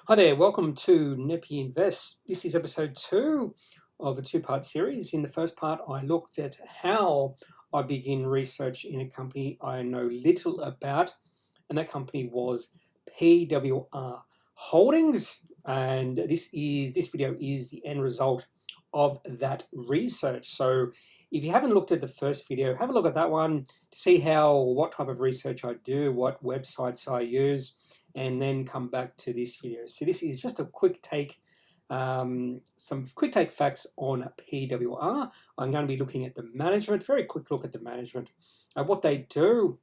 Hi there, welcome to Nepi Invest. This is episode 2 of a two-part series. In the first part, I looked at how I begin research in a company I know little about, and that company was PWR Holdings. And this video is the end result of that research. So if you haven't looked at the first video, have a look at that one to see what type of research I do, what websites I use, and then come back to this video. So this is just a quick take, some quick take facts on PWR. I'm going to be looking at the management, very quick look at the management, what they do,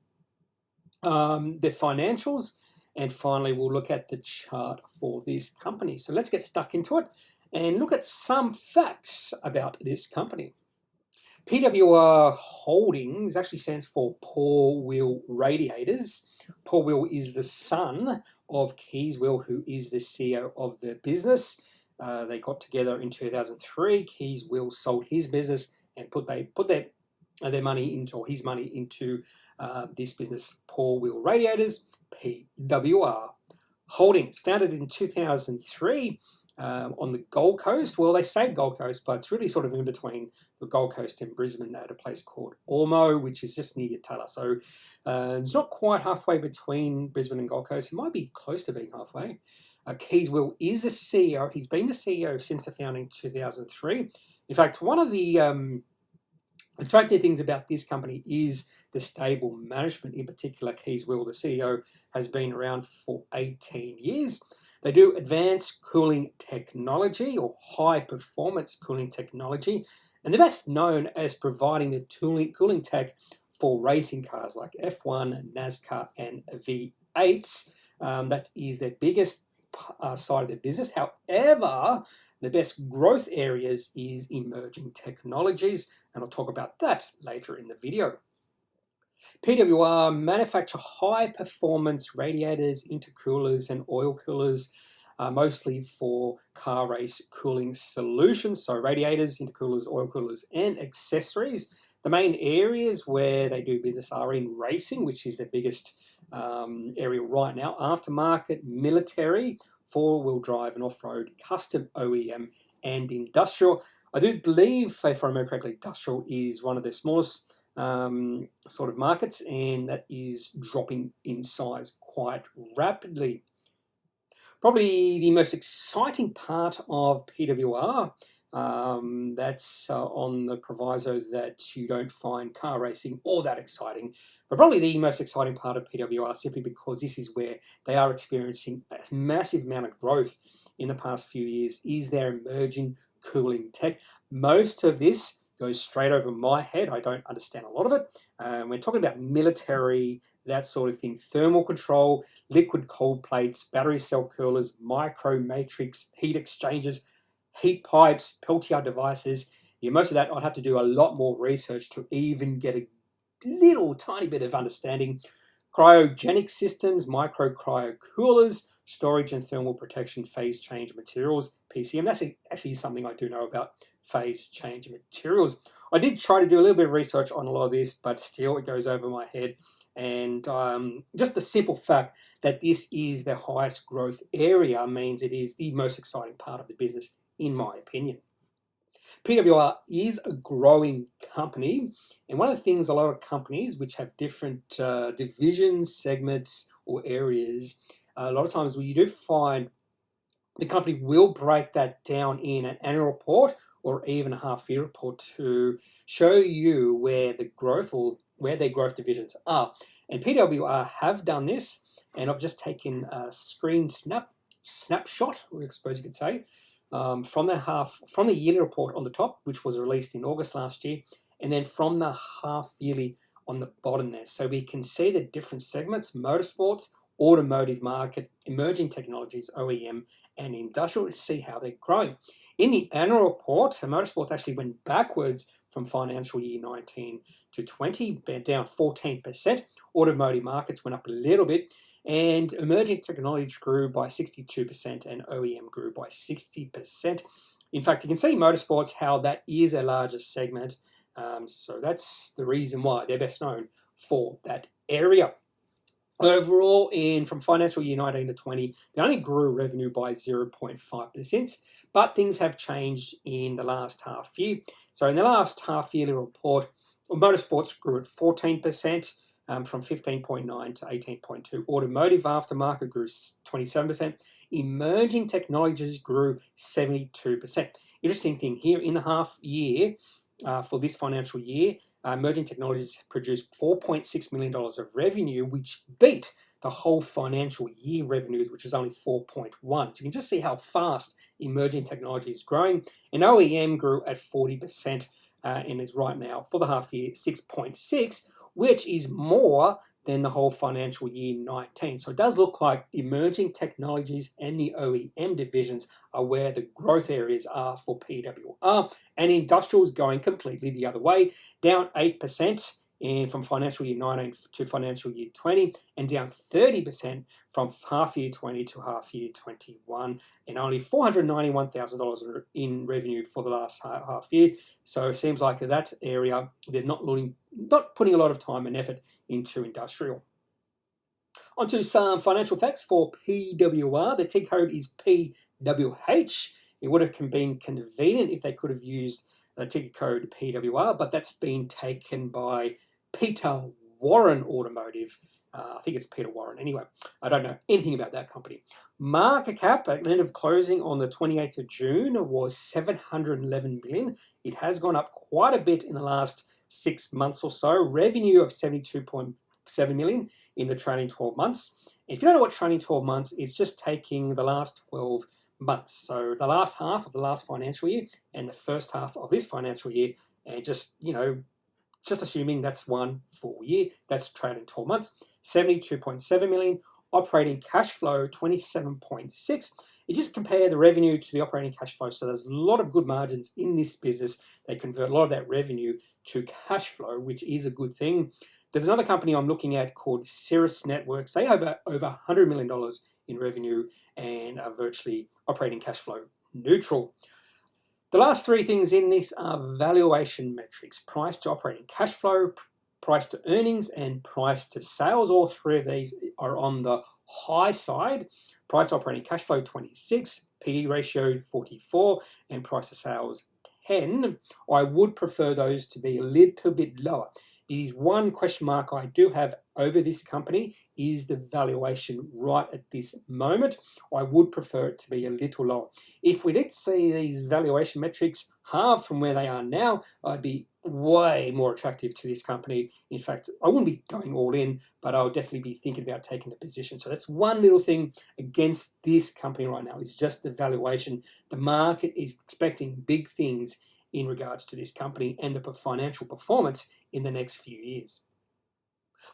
their financials, and finally we'll look at the chart for this company. So let's get stuck into it and look at some facts about this company. PWR Holdings actually stands for Paul Will Radiators. Paul Will is the son of Kees Will, who is the CEO of the business. They got together in 2003. Kees Will sold his business and put their money into, or his money into this business, Paul Will Radiators, PWR Holdings, founded in 2003 on the Gold Coast. Well, they say Gold Coast, but it's really sort of in between the Gold Coast and Brisbane at a place called Ormo, which is just near Yatala. So it's not quite halfway between Brisbane and Gold Coast. It might be close to being halfway. Kees Will is the CEO. He's been the CEO since the founding in 2003. In fact, one of the attractive things about this company is the stable management. In particular, Kees Will, the CEO, has been around for 18 years. They do advanced cooling technology or high performance cooling technology, and they're best known as providing the cooling tech for racing cars like F1, NASCAR, and V8s. That is their biggest side of their business. However, the best growth areas is emerging technologies, and I'll talk about that later in the video. PWR manufacture high-performance radiators, intercoolers, and oil coolers, mostly for car race cooling solutions. So radiators, intercoolers, oil coolers, and accessories. The main areas where they do business are in racing, which is their biggest area right now, aftermarket, military, four-wheel drive and off-road, custom OEM, and industrial. I do believe, if I remember correctly, industrial is one of the smallest sort of markets, and that is dropping in size quite rapidly. Probably the most exciting part of PWR, that's on the proviso that you don't find car racing all that exciting, but probably the most exciting part of PWR simply because this is where they are experiencing a massive amount of growth in the past few years, is their emerging cooling tech. Most of this goes straight over my head. I don't understand a lot of it. We're talking about military, that sort of thing, thermal control, liquid cold plates, battery cell coolers, micro matrix, heat exchangers, heat pipes, Peltier devices. Yeah, most of that I'd have to do a lot more research to even get a little tiny bit of understanding. Cryogenic systems, micro cryo coolers, storage and thermal protection, phase change materials, PCM. That's actually something I do know about, phase change materials. I did try to do a little bit of research on a lot of this, but still it goes over my head. And just the simple fact that this is the highest growth area means it is the most exciting part of the business, in my opinion. PWR is a growing company, and one of the things a lot of companies which have different divisions, segments, or areas, a lot of times you do find the company will break that down in an annual report or even a half-year report to show you where the growth or where their growth divisions are. And PWR have done this, and I've just taken a screen snapshot, I suppose you could say, from the yearly report on the top, which was released in August last year, and then from the half yearly on the bottom there. So we can see the different segments: motorsports, automotive market, emerging technologies, OEM, and industrial, to see how they're growing. In the annual report, motorsports actually went backwards from financial year 19 to 20, down 14%. Automotive markets went up a little bit, and emerging technology grew by 62% and OEM grew by 60%. In fact, you can see motorsports, how that is a larger segment. So that's the reason why they're best known for that area. Overall, from financial year 19 to 20, they only grew revenue by 0.5%, but things have changed in the last half year. So in the last half yearly report, motorsports grew at 14%, from 15.9 to 18.2. Automotive aftermarket grew 27%. Emerging technologies grew 72%. Interesting thing here, in the half year for this financial year, emerging technologies produced $4.6 million of revenue, which beat the whole financial year revenues, which is only 4.1. So you can just see how fast emerging technology is growing. And OEM grew at 40% and is right now, for the half year, 6.6, which is more than the whole financial year 19. So it does look like emerging technologies and the OEM divisions are where the growth areas are for PWR, and industrial is going completely the other way, down 8% from financial year 19 to financial year 20, and down 30% from half year 20 to half year 21, and only $491,000 in revenue for the last half year. So it seems like that area, they're not putting a lot of time and effort into industrial. On to some financial facts for PWR. The ticker code is PWH. It would have been convenient if they could have used the ticker code PWR, but that's been taken by Peter Warren Automotive. I think it's Peter Warren. Anyway, I don't know anything about that company. Market cap at the end of closing on the 28th of June was $711 million. It has gone up quite a bit in the last 6 months or so. Revenue of $72.7 million in the trailing 12 months. If you don't know what trailing 12 months, it's just taking the last 12 months. So the last half of the last financial year and the first half of this financial year, and just assuming that's one full year, that's trailing 12 months. 72.7 million, operating cash flow 27.6. You just compare the revenue to the operating cash flow. So there's a lot of good margins in this business. They convert a lot of that revenue to cash flow, which is a good thing. There's another company I'm looking at called Cirrus Networks. They have over $100 million in revenue and are virtually operating cash flow neutral. The last three things in this are valuation metrics: price to operating cash flow, price to earnings, and price to sales. All three of these are on the high side. Price to operating cash flow 26, PE ratio 44, and price to sales 10. I would prefer those to be a little bit lower. It is one question mark I do have over this company is the valuation right at this moment. I would prefer it to be a little lower. If we did see these valuation metrics halve from where they are now, I'd be way more attractive to this company. In fact, I wouldn't be going all in, but I'll definitely be thinking about taking a position. So that's one little thing against this company right now, is just the valuation. The market is expecting big things in regards to this company and the financial performance in the next few years.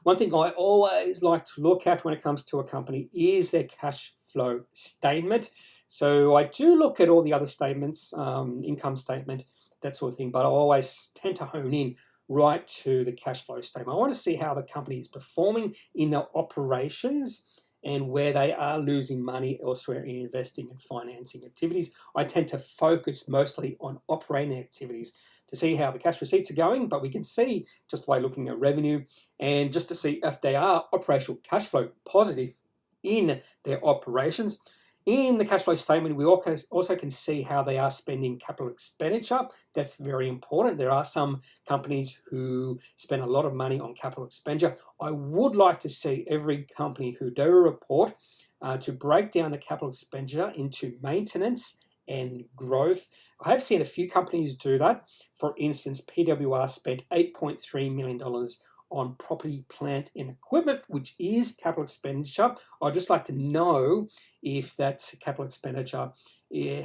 One thing I always like to look at when it comes to a company is their cash flow statement. So I do look at all the other statements, income statement, that sort of thing, but I always tend to hone in right to the cash flow statement. I want to see how the company is performing in their operations and where they are losing money elsewhere in investing and financing activities. I tend to focus mostly on operating activities to see how the cash receipts are going, but we can see just by looking at revenue and just to see if they are operational cash flow positive in their operations. In the cash flow statement, we also can see how they are spending capital expenditure. That's very important. There are some companies who spend a lot of money on capital expenditure. I would like to see every company who do a report to break down the capital expenditure into maintenance and growth. I have seen a few companies do that. For instance, PWR spent $8.3 million on property, plant, and equipment, which is capital expenditure. I'd just like to know if that's capital expenditure,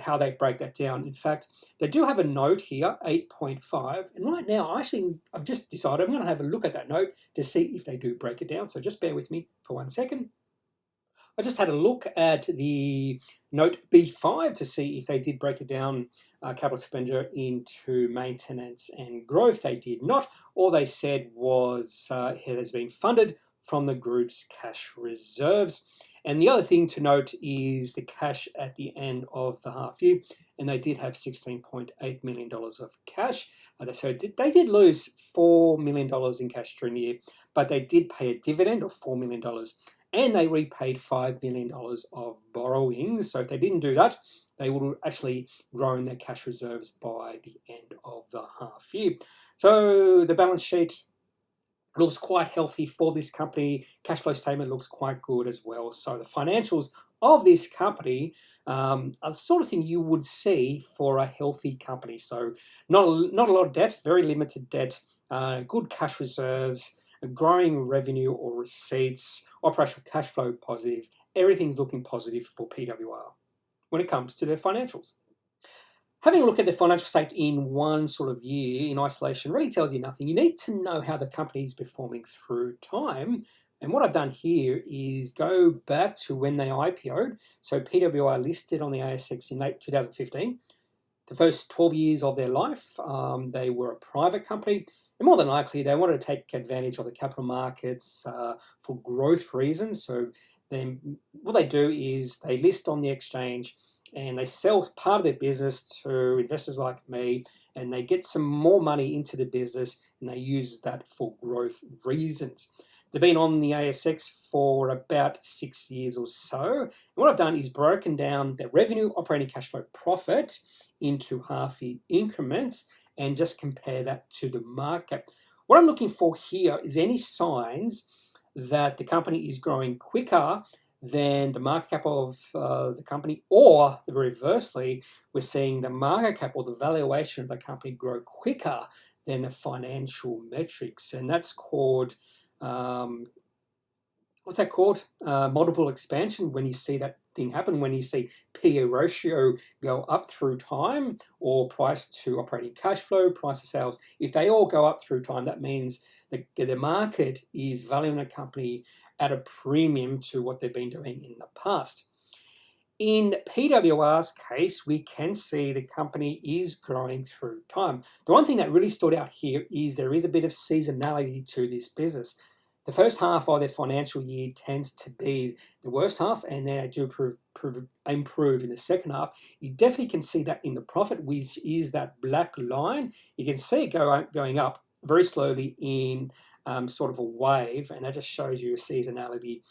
how they break that down. In fact, they do have a note here, 8.5, and right now, I've just decided I'm going to have a look at that note to see if they do break it down. So just bear with me for 1 second. I just had a look at the note B5 to see if they did break it down, capital expenditure into maintenance and growth. They did not. All they said was it has been funded from the group's cash reserves. And the other thing to note is the cash at the end of the half year, and they did have $16.8 million of cash. So they did lose $4 million in cash during the year, but they did pay a dividend of $4 million, and they repaid $5 million of borrowings. So if they didn't do that, they would have actually grown their cash reserves by the end of the half year. So the balance sheet looks quite healthy for this company. Cash flow statement looks quite good as well. So the financials of this company are the sort of thing you would see for a healthy company. So not a lot of debt, very limited debt, good cash reserves, a growing revenue or receipts, operational cash flow positive. Everything's looking positive for PWR when it comes to their financials. Having a look at the financial state in one sort of year in isolation really tells you nothing. You need to know how the company is performing through time. And what I've done here is go back to when they IPO'd. So PWR listed on the ASX in late 2015. The first 12 years of their life, they were a private company. And more than likely, they wanted to take advantage of the capital markets for growth reasons. So then what they do is they list on the exchange, and they sell part of their business to investors like me, and they get some more money into the business, and they use that for growth reasons. They've been on the ASX for about 6 years or so. And what I've done is broken down their revenue, operating cash flow, profit into half-year increments and just compare that to the market. What I'm looking for here is any signs that the company is growing quicker than the market cap of the company, or reversely, we're seeing the market cap or the valuation of the company grow quicker than the financial metrics. And that's called, what's that called? Multiple expansion, when you see that thing happen, when you see PE ratio go up through time, or price to operating cash flow, price to sales. If they all go up through time, that means that the market is valuing a company at a premium to what they've been doing in the past. In PWR's case, we can see the company is growing through time. The one thing that really stood out here is there is a bit of seasonality to this business. The first half of their financial year tends to be the worst half, and then they do improve in the second half. You definitely can see that in the profit, which is that black line. You can see it going up very slowly in sort of a wave, and that just shows you a seasonality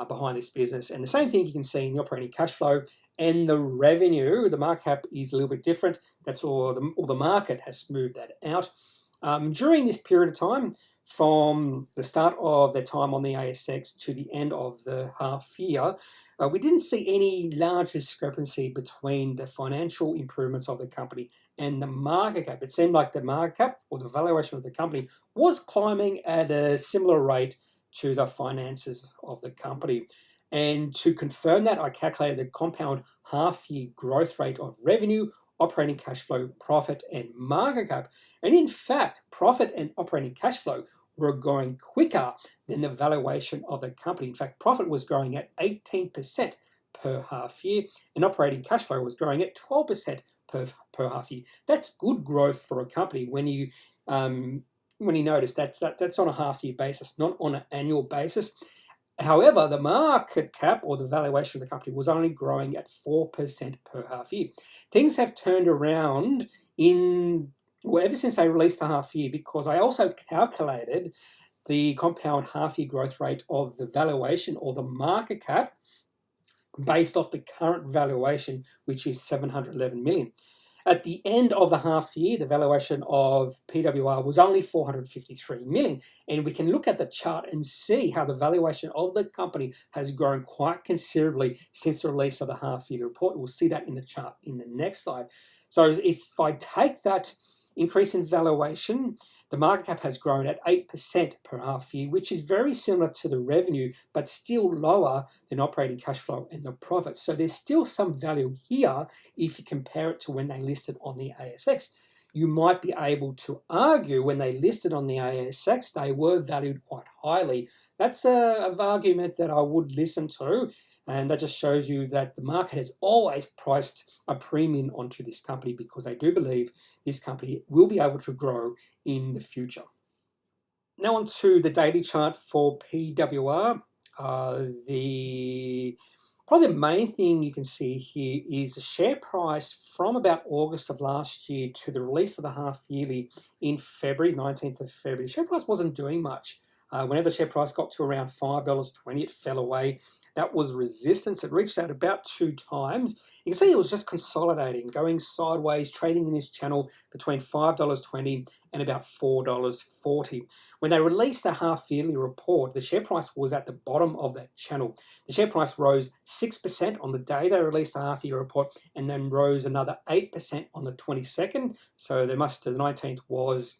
behind this business. And the same thing you can see in the operating cash flow and the revenue. The market cap is a little bit different. That's all the market has smoothed that out. During this period of time, from the start of their time on the ASX to the end of the half year, we didn't see any large discrepancy between the financial improvements of the company and the market cap. It seemed like the market cap or the valuation of the company was climbing at a similar rate to the finances of the company. And to confirm that, I calculated the compound half-year growth rate of revenue, operating cash flow, profit, and market cap. And in fact, profit and operating cash flow were growing quicker than the valuation of the company. In fact, profit was growing at 18% per half year, and operating cash flow was growing at 12% per half year. That's good growth for a company when you notice that's on a half year basis, not on an annual basis. However, the market cap or the valuation of the company was only growing at 4% per half year. Things have turned around ever since they released the half year, because I also calculated the compound half year growth rate of the valuation or the market cap based off the current valuation, which is 711 million. At the end of the half year, the valuation of PWR was only 453 million. And we can look at the chart and see how the valuation of the company has grown quite considerably since the release of the half year report. We'll see that in the chart in the next slide. So if I take that increase in valuation, the market cap has grown at 8% per half year, which is very similar to the revenue, but still lower than operating cash flow and the profit. So there's still some value here if you compare it to when they listed on the ASX. You might be able to argue when they listed on the ASX, they were valued quite highly. That's an argument that I would listen to. And that just shows you that the market has always priced a premium onto this company, because I do believe this company will be able to grow in the future. Now on to the daily chart for PWR. Probably the main thing you can see here is the share price from about August of last year to the release of the half yearly in February, 19th of February. The share price wasn't doing much. Whenever the share price got to around $5.20, it fell away. That was resistance. It reached out about 2 times. You can see it was just consolidating, going sideways, trading in this channel between $5.20 and about $4.40. When they released the half-yearly report, the share price was at the bottom of that channel. The share price rose 6% on the day they released the half-yearly report, and then rose another 8% on the 22nd. So the 19th was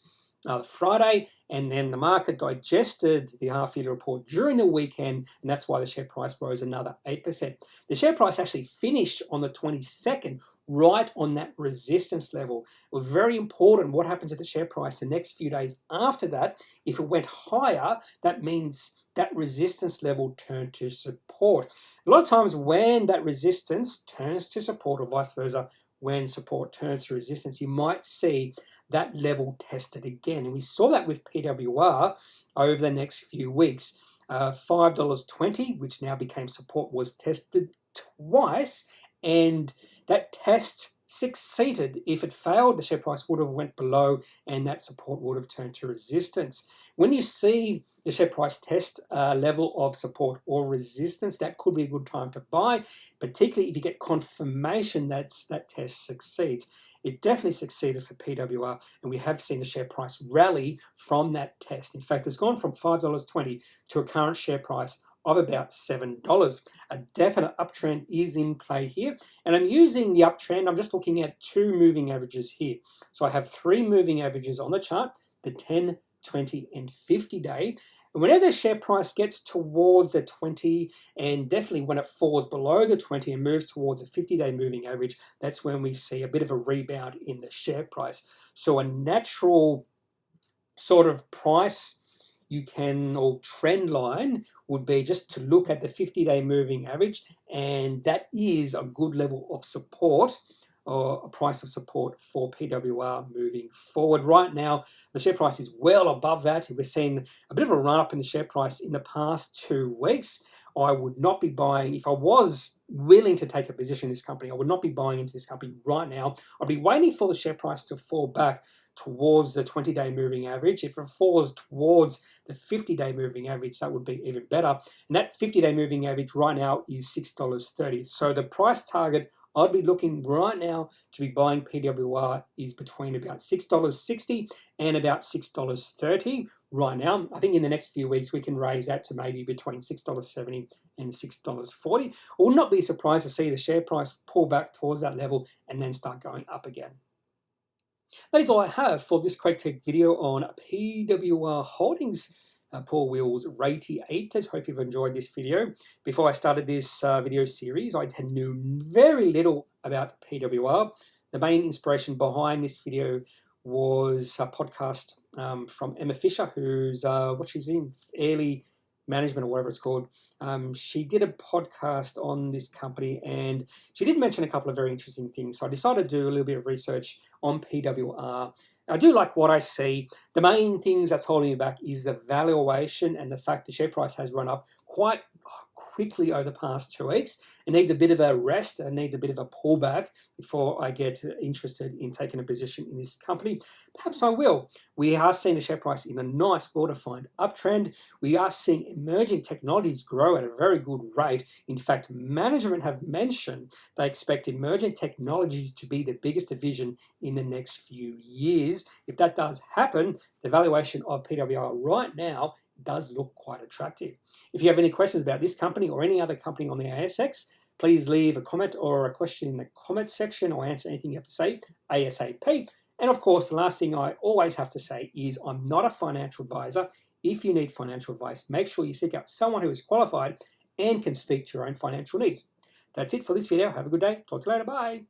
Friday, and then the market digested the half-yearly report during the weekend, and that's why the share price rose another 8%. The share price actually finished on the 22nd right on that resistance level. It was very important what happened to the share price the next few days after that. If it went higher, that means that resistance level turned to support. A lot of times when that resistance turns to support, or vice versa, when support turns to resistance, you might see that level tested again. And we saw that with PWR over the next few weeks. $5.20, which now became support, was tested twice, and that test succeeded. If it failed, the share price would have went below, and that support would have turned to resistance. When you see the share price test level of support or resistance, that could be a good time to buy, particularly if you get confirmation that that test succeeds. It definitely succeeded for PWR, and we have seen the share price rally from that test. In fact, it's gone from $5.20 to a current share price of about $7. A definite uptrend is in play here, and I'm using the uptrend. I'm just looking at 2 moving averages here. So I have 3 moving averages on the chart, the 10, 20, and 50 day. And whenever the share price gets towards the 20, and definitely when it falls below the 20 and moves towards a 50-day moving average, that's when we see a bit of a rebound in the share price. So a natural sort of price or trend line would be just to look at the 50-day moving average, and that is a good level of support, or a price of support for PWR moving forward. Right now, the share price is well above that. We're seeing a bit of a run up in the share price in the past 2 weeks. I would not be buying, if I was willing to take a position in this company, I would not be buying into this company right now. I'd be waiting for the share price to fall back towards the 20-day moving average. If it falls towards the 50-day moving average, that would be even better. And that 50-day moving average right now is $6.30. So the price target I'd be looking right now to be buying PWR is between about $6.60 and about $6.30 right now. I think in the next few weeks we can raise that to maybe between $6.70 and $6.40. I would not be surprised to see the share price pull back towards that level and then start going up again. That is all I have for this quick tech video on PWR Holdings. Paul Wills Ratiators. Hope you've enjoyed this video. Before I started this video series, I knew very little about PWR. The main inspiration behind this video was a podcast from Emma Fisher, who's what she's in, Early Management or whatever it's called. She did a podcast on this company, and she did mention a couple of very interesting things. So I decided to do a little bit of research on PWR. I do like what I see. The main things that's holding me back is the valuation and the fact the share price has run up quite quickly over the past 2 weeks. It needs a bit of a rest. It needs a bit of a pullback before I get interested in taking a position in this company. Perhaps I will. We are seeing the share price in a nice, well-defined uptrend. We are seeing emerging technologies grow at a very good rate. In fact, management have mentioned they expect emerging technologies to be the biggest division in the next few years. If that does happen, the valuation of PWR right now does look quite attractive. If you have any questions about this company or any other company on the ASX, please leave a comment or a question in the comment section. I'll answer anything you have to say ASAP. And of course, the last thing I always have to say is I'm not a financial advisor. If you need financial advice, make sure you seek out someone who is qualified and can speak to your own financial needs. That's it for this video. Have a good day. Talk to you later. Bye.